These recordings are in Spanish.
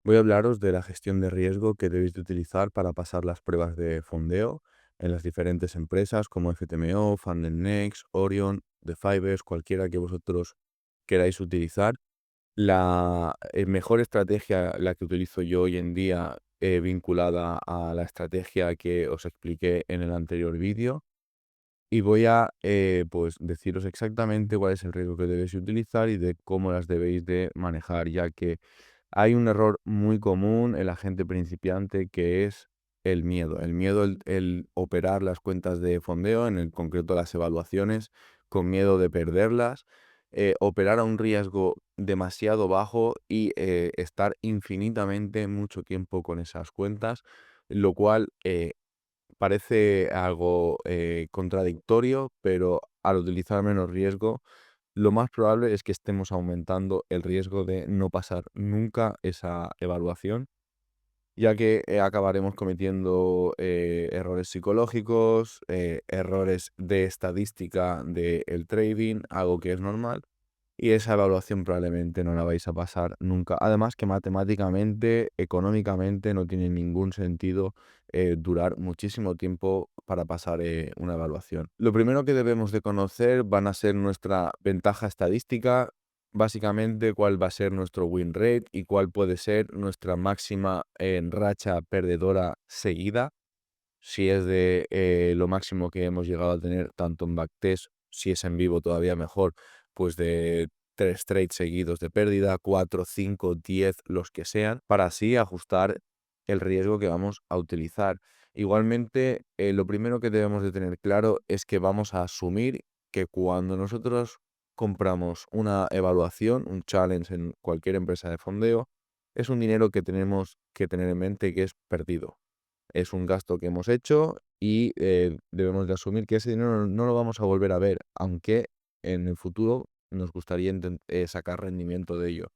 Voy a hablaros de la gestión de riesgo que debéis de utilizar para pasar las pruebas de fondeo en las diferentes empresas como FTMO, FundedNext, Orion, The Fibers, cualquiera que vosotros queráis utilizar. La mejor estrategia, la que utilizo yo hoy en día, vinculada a la estrategia que os expliqué en el anterior vídeo. Y voy a pues deciros exactamente cuál es el riesgo que debéis utilizar y de cómo las debéis de manejar, ya que hay un error muy común en la gente principiante que es el miedo. El miedo, el operar las cuentas de fondeo, en el concreto las evaluaciones, con miedo de perderlas, operar a un riesgo demasiado bajo y estar infinitamente mucho tiempo con esas cuentas, lo cual parece algo contradictorio, pero al utilizar menos riesgo, lo más probable es que estemos aumentando el riesgo de no pasar nunca esa evaluación, ya que acabaremos cometiendo errores psicológicos, errores de estadística del trading, algo que es normal, y esa evaluación probablemente no la vais a pasar nunca. Además que matemáticamente, económicamente, no tiene ningún sentido durar muchísimo tiempo para pasar una evaluación. Lo primero que debemos de conocer van a ser nuestra ventaja estadística, básicamente cuál va a ser nuestro win rate y cuál puede ser nuestra máxima racha perdedora seguida. Si es de lo máximo que hemos llegado a tener tanto en backtest, si es en vivo todavía mejor, pues de 3 trades seguidos de pérdida, 4, 5, 10, los que sean, para así ajustar el riesgo que vamos a utilizar. Igualmente, lo primero que debemos de tener claro es que vamos a asumir que cuando nosotros compramos una evaluación, un challenge en cualquier empresa de fondeo, es un dinero que tenemos que tener en mente que es perdido. Es un gasto que hemos hecho y debemos de asumir que ese dinero no lo vamos a volver a ver, aunque en el futuro nos gustaría sacar rendimiento de ello.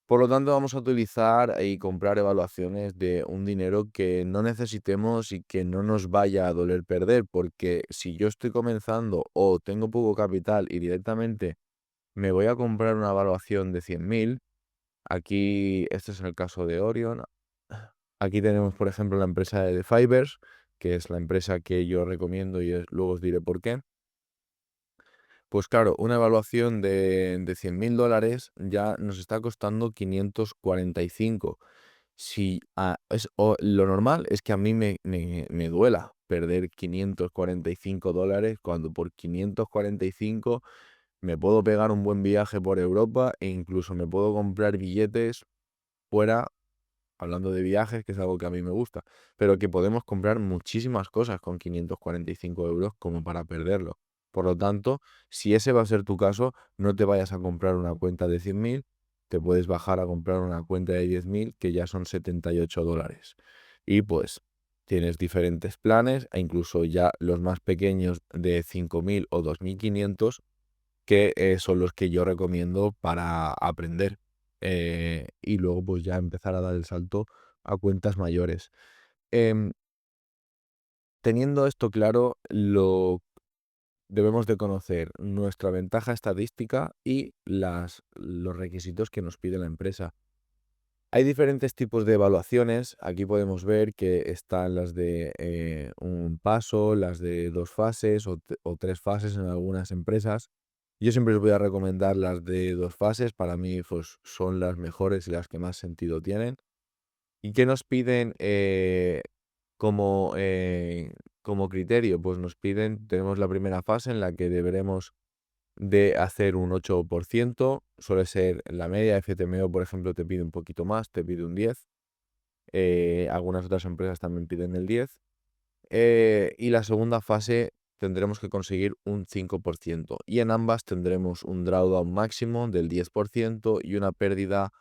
Por lo tanto, vamos a utilizar y comprar evaluaciones de un dinero que no necesitemos y que no nos vaya a doler perder, porque si yo estoy comenzando o tengo poco capital y directamente me voy a comprar una evaluación de 100.000, aquí, este es el caso de Orion. Aquí tenemos, por ejemplo, la empresa de The Fibers, que es la empresa que yo recomiendo y luego os diré por qué. Pues claro, una evaluación de $100.000 ya nos está costando 545. Si lo normal es que a mí me duela perder $545 cuando por 545 me puedo pegar un buen viaje por Europa e incluso me puedo comprar billetes fuera, hablando de viajes, que es algo que a mí me gusta, pero que podemos comprar muchísimas cosas con 545 euros como para perderlo. Por lo tanto, si ese va a ser tu caso, no te vayas a comprar una cuenta de 100.000, te puedes bajar a comprar una cuenta de 10.000, que ya son $78. Y pues tienes diferentes planes, e incluso ya los más pequeños de 5.000 o 2.500, que son los que yo recomiendo para aprender. Y luego pues ya empezar a dar el salto a cuentas mayores. Em, Teniendo esto claro, debemos de conocer nuestra ventaja estadística y los requisitos que nos pide la empresa. Hay diferentes tipos de evaluaciones. Aquí podemos ver que están las de un paso, las de 2 fases o 3 fases en algunas empresas. Yo siempre os voy a recomendar las de 2 fases. Para mí pues, son las mejores y las que más sentido tienen. ¿Y qué nos piden como, como criterio? Pues nos piden, tenemos la primera fase en la que deberemos de hacer un 8%. Suele ser la media. FTMO, por ejemplo, te pide un poquito más, te pide un 10. Algunas otras empresas también piden el 10. Y la segunda fase tendremos que conseguir un 5%. Y en ambas tendremos un drawdown máximo del 10% y una pérdida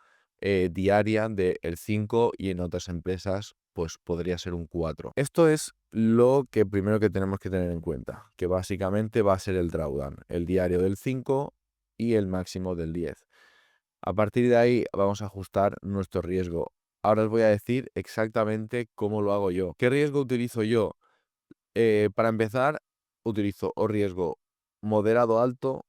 diaria del 5%, y en otras empresas pues podría ser un 4%. Esto es lo que primero que tenemos que tener en cuenta, que básicamente va a ser el drawdown, el diario del 5 y el máximo del 10. A partir de ahí vamos a ajustar nuestro riesgo. Ahora os voy a decir exactamente cómo lo hago yo. ¿Qué riesgo utilizo yo? Para empezar, utilizo o riesgo moderado alto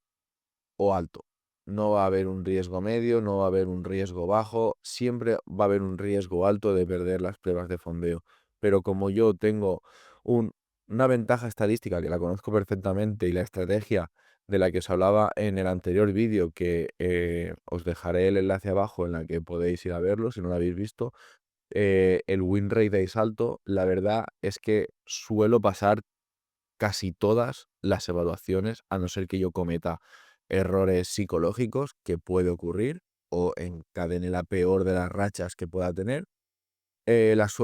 o alto. no va a haber un riesgo medio, no va a haber un riesgo bajo, siempre va a haber un riesgo alto de perder las pruebas de fondeo. Pero como yo tengo un- una ventaja estadística que la conozco perfectamente y la estrategia de la que os hablaba en el anterior vídeo, que os dejaré el enlace abajo en la que podéis ir a verlo si no lo habéis visto, el win rate es alto, la verdad es que suelo pasar casi todas las evaluaciones, a no ser que yo cometa errores psicológicos, que puede ocurrir, o encadene la peor de las rachas que pueda tener,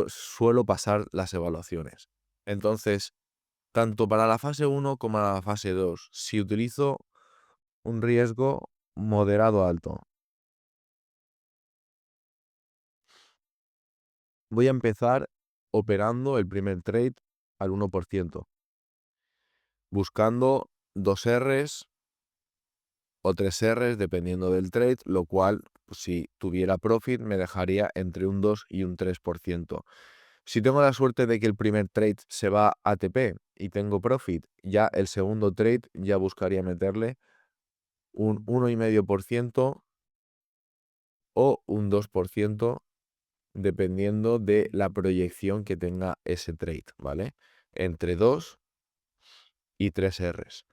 suelo pasar las evaluaciones. Entonces, tanto para la fase 1 como para la fase 2, si utilizo un riesgo moderado alto, voy a empezar operando el primer trade al 1%, buscando 2 Rs o 3 Rs dependiendo del trade, lo cual, pues, si tuviera profit, me dejaría entre un 2 y un 3%. Si tengo la suerte de que el primer trade se va a ATP y tengo profit, ya el segundo trade ya buscaría meterle un 1,5% o un 2% dependiendo de la proyección que tenga ese trade, ¿vale? Entre 2 y 3 Rs.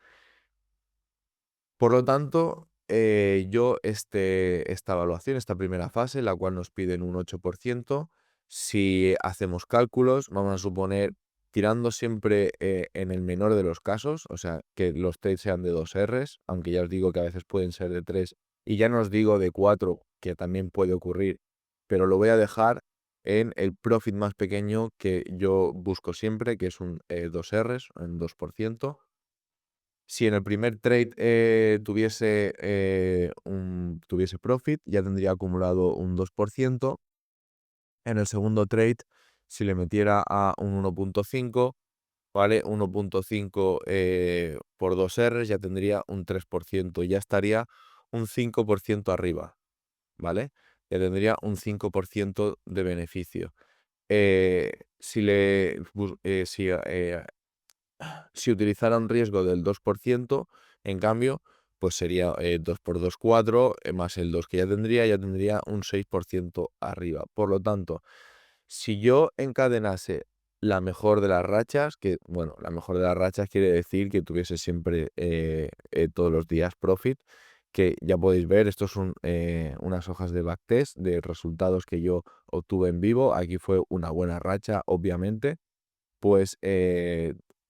Por lo tanto, yo esta evaluación, esta primera fase, la cual nos piden un 8%, si hacemos cálculos, vamos a suponer, tirando siempre en el menor de los casos, o sea, que los trades sean de 2 Rs, aunque ya os digo que a veces pueden ser de 3, y ya no os digo de 4, que también puede ocurrir, pero lo voy a dejar en el profit más pequeño que yo busco siempre, que es un 2 Rs, un 2%. Si en el primer trade tuviese profit, ya tendría acumulado un 2%. En el segundo trade, si le metiera a un 1,5, ¿vale? 1,5 por 2 Rs, ya tendría un 3%. Ya estaría un 5% arriba, ¿vale? Ya tendría un 5% de beneficio. Si utilizara un riesgo del 2%, en cambio, pues sería 2 por 2, 4, más el 2 que ya tendría un 6% arriba. Por lo tanto, si yo encadenase la mejor de las rachas, que bueno, la mejor de las rachas quiere decir que tuviese siempre todos los días profit, que ya podéis ver, estos son unas hojas de backtest de resultados que yo obtuve en vivo. Aquí fue una buena racha, obviamente. Pues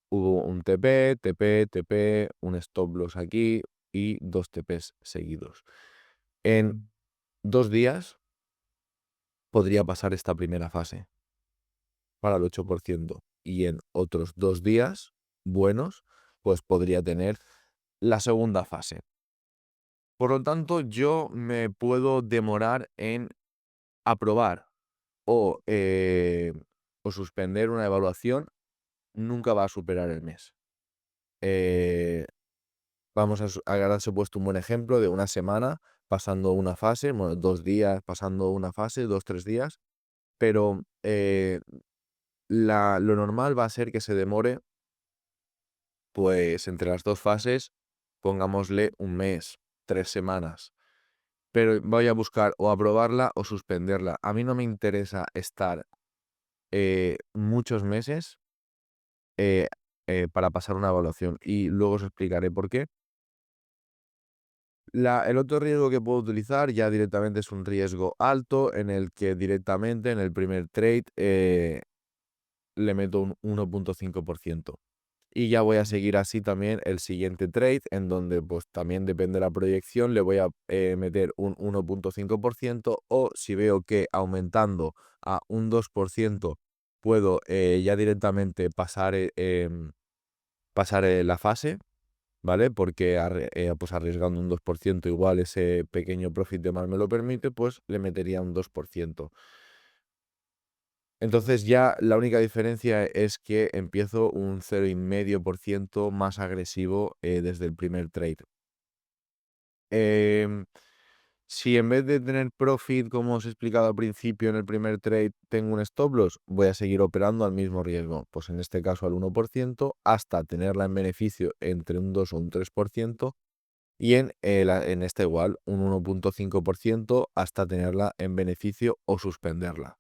hubo un TP, TP, TP, un stop loss aquí y 2 TPs seguidos. En 2 días podría pasar esta primera fase para el 8% y en otros 2 días buenos, pues podría tener la segunda fase. Por lo tanto, yo me puedo demorar en aprobar o suspender una evaluación, nunca va a superar el mes. Vamos a darse puesto un buen ejemplo de una semana pasando una fase, bueno, 2 días pasando una fase, 2, 3 días, pero lo normal va a ser que se demore, pues entre las 2 fases, pongámosle un mes, 3 semanas, pero voy a buscar o aprobarla o suspenderla. A mí no me interesa estar muchos meses eh, para pasar una evaluación y luego os explicaré por qué. El otro riesgo que puedo utilizar ya directamente es un riesgo alto en el que directamente en el primer trade le meto un 1,5%. Y ya voy a seguir así también el siguiente trade, en donde pues también depende de la proyección, le voy a meter un 1,5%, o si veo que aumentando a un 2% puedo ya directamente pasar la fase, ¿vale? Porque pues arriesgando un 2% igual ese pequeño profit de más me lo permite, pues le metería un 2%. Entonces ya la única diferencia es que empiezo un 0,5% más agresivo desde el primer trade. Em, si en vez de tener profit, como os he explicado al principio en el primer trade, tengo un stop loss, voy a seguir operando al mismo riesgo. Pues en este caso al 1%, hasta tenerla en beneficio entre un 2 o un 3%, Y en esta igual, un 1,5% hasta tenerla en beneficio o suspenderla.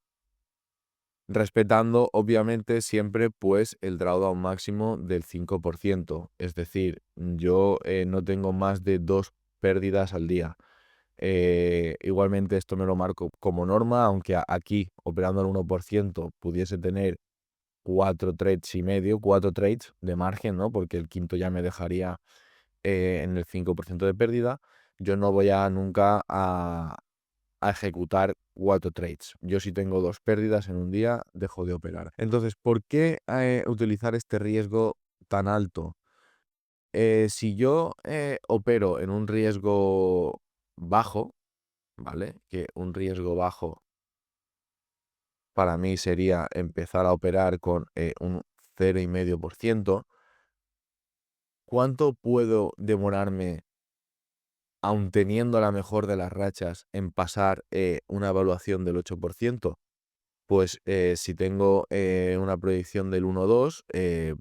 Respetando, obviamente, siempre pues el drawdown máximo del 5%. Es decir, yo no tengo más de 2 pérdidas al día. Igualmente esto me lo marco como norma, aunque aquí, operando al 1%, pudiese tener 4 trades y medio, 4 trades de margen, ¿no? Porque el quinto ya me dejaría en el 5% de pérdida. Yo no voy a nunca a ejecutar 4 trades. Yo si tengo 2 pérdidas en un día, dejo de operar. Entonces, ¿por qué utilizar este riesgo tan alto? Si yo opero en un riesgo bajo, ¿vale? Que un riesgo bajo para mí sería empezar a operar con un 0,5%. ¿Cuánto puedo demorarme, aun teniendo la mejor de las rachas, en pasar una evaluación del 8%? Pues si tengo una proyección del 1,2,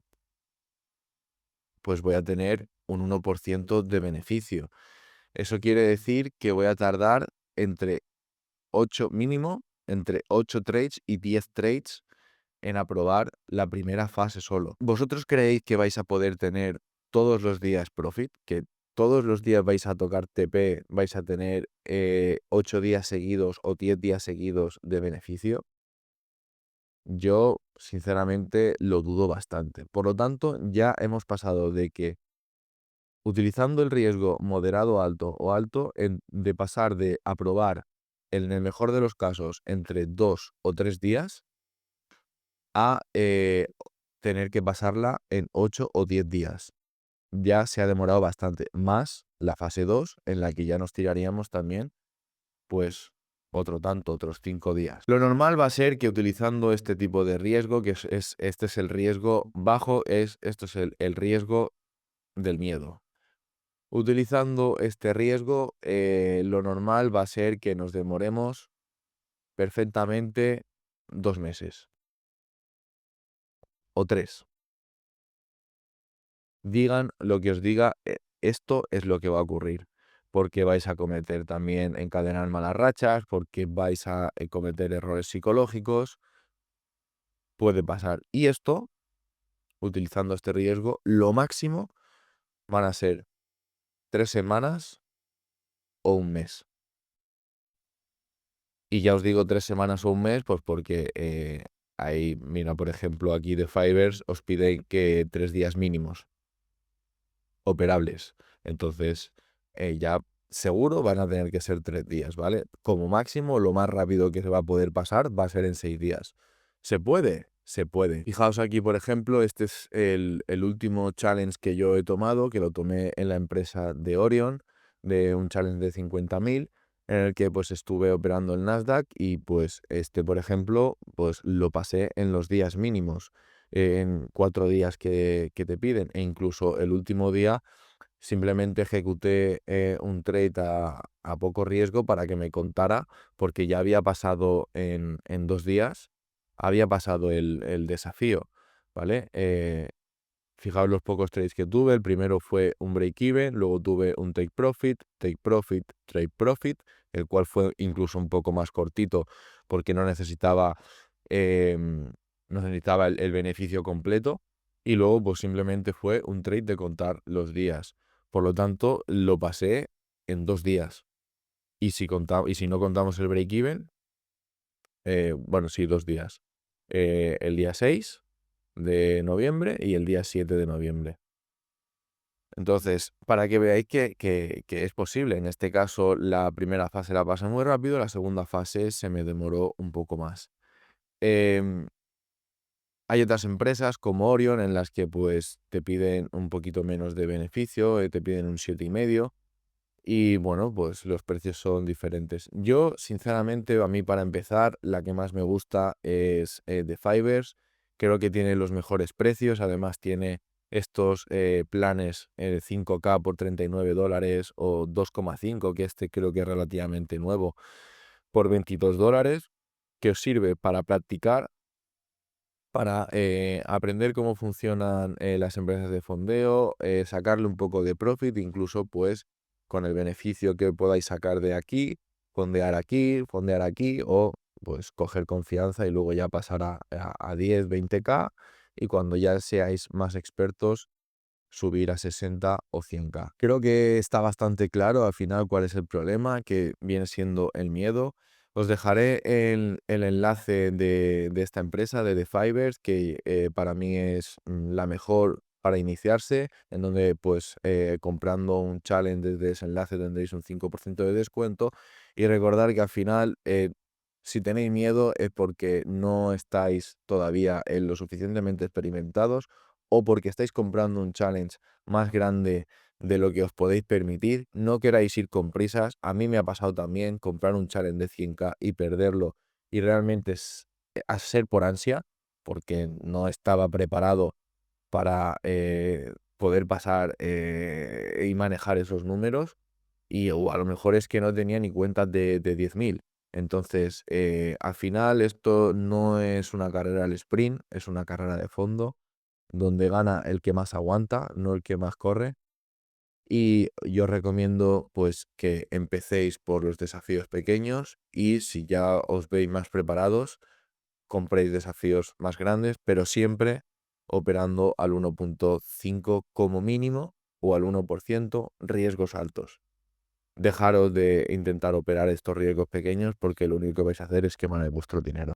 pues voy a tener un 1% de beneficio. Eso quiere decir que voy a tardar entre 8 mínimo, entre 8 trades y 10 trades en aprobar la primera fase solo. ¿Vosotros creéis que vais a poder tener todos los días profit? ¿Que todos los días vais a tocar TP, vais a tener 8 días seguidos o 10 días seguidos de beneficio? Yo, sinceramente, lo dudo bastante. Por lo tanto, ya hemos pasado de que utilizando el riesgo moderado alto o alto, de pasar de aprobar, en el mejor de los casos, entre 2 o 3 días, a tener que pasarla en 8 o 10 días. Ya se ha demorado bastante. Más la fase 2, en la que ya nos tiraríamos también, pues, otro tanto, otros 5 días. Lo normal va a ser que utilizando este tipo de riesgo, que este es el riesgo bajo, esto es el riesgo del miedo. Utilizando este riesgo, lo normal va a ser que nos demoremos perfectamente 2 meses o 3. Digan lo que os diga, esto es lo que va a ocurrir. Porque vais a cometer también encadenar malas rachas, porque vais a cometer errores psicológicos, puede pasar. Y esto, utilizando este riesgo, lo máximo van a ser 3 semanas o un mes. Y ya os digo 3 semanas o un mes, pues porque ahí, mira, por ejemplo, aquí de Fivers os piden que 3 días mínimos operables. Entonces, ya seguro van a tener que ser 3 días, ¿vale? Como máximo, lo más rápido que se va a poder pasar va a ser en 6 días. ¿Se puede? Se puede. Fijaos aquí, por ejemplo, este es el último challenge que yo he tomado, que lo tomé en la empresa de Orion, de un challenge de 50.000, en el que pues estuve operando el Nasdaq y pues este, por ejemplo, pues lo pasé en los días mínimos, en 4 días que te piden, e incluso el último día simplemente ejecuté un trade a poco riesgo para que me contara, porque ya había pasado en 2 días, había pasado el desafío, ¿vale? Fijaos los pocos trades que tuve. El primero fue un break-even, luego tuve un take profit, trade profit, el cual fue incluso un poco más cortito porque no necesitaba el beneficio completo. Y luego pues simplemente fue un trade de contar los días. Por lo tanto, lo pasé en 2 días. Y si no contamos el break-even, bueno, sí, 2 días. El día 6 de noviembre y el día 7 de noviembre. Entonces, para que veáis que es posible. En este caso, la primera fase la pasé muy rápido, la segunda fase se me demoró un poco más. Em, Hay otras empresas como Orion en las que pues te piden un poquito menos de beneficio, te piden un 7,5. Y bueno, pues los precios son diferentes. Yo, sinceramente, a mí para empezar, la que más me gusta es The Fivers. Creo que tiene los mejores precios. Además, tiene estos planes 5K por $39 o 2,5, que este creo que es relativamente nuevo, por $22, que os sirve para practicar, para aprender cómo funcionan las empresas de fondeo, sacarle un poco de profit, incluso pues con el beneficio que podáis sacar de fondear aquí o pues coger confianza y luego ya pasar a 10, 20K y cuando ya seáis más expertos subir a 60 o 100K. Creo que está bastante claro al final cuál es el problema, que viene siendo el miedo. Os dejaré el enlace de esta empresa, de The Fivers, que para mí es la mejor para iniciarse, en donde pues comprando un challenge desde ese enlace tendréis un 5% de descuento. Y recordar que al final, si tenéis miedo es porque no estáis todavía en lo suficientemente experimentados o porque estáis comprando un challenge más grande de lo que os podéis permitir. No queráis ir con prisas. A mí me ha pasado también comprar un challenge de 100K y perderlo y realmente es a ser por ansia, porque no estaba preparado para poder pasar y manejar esos números. Y o a lo mejor es que no tenía ni cuentas de 10.000. Entonces, al final esto no es una carrera al sprint, es una carrera de fondo donde gana el que más aguanta, no el que más corre. Y yo recomiendo pues que empecéis por los desafíos pequeños y si ya os veis más preparados, compréis desafíos más grandes, pero siempre operando al 1,5 como mínimo o al 1%, riesgos altos. Dejaros de intentar operar estos riesgos pequeños porque lo único que vais a hacer es quemar vuestro dinero.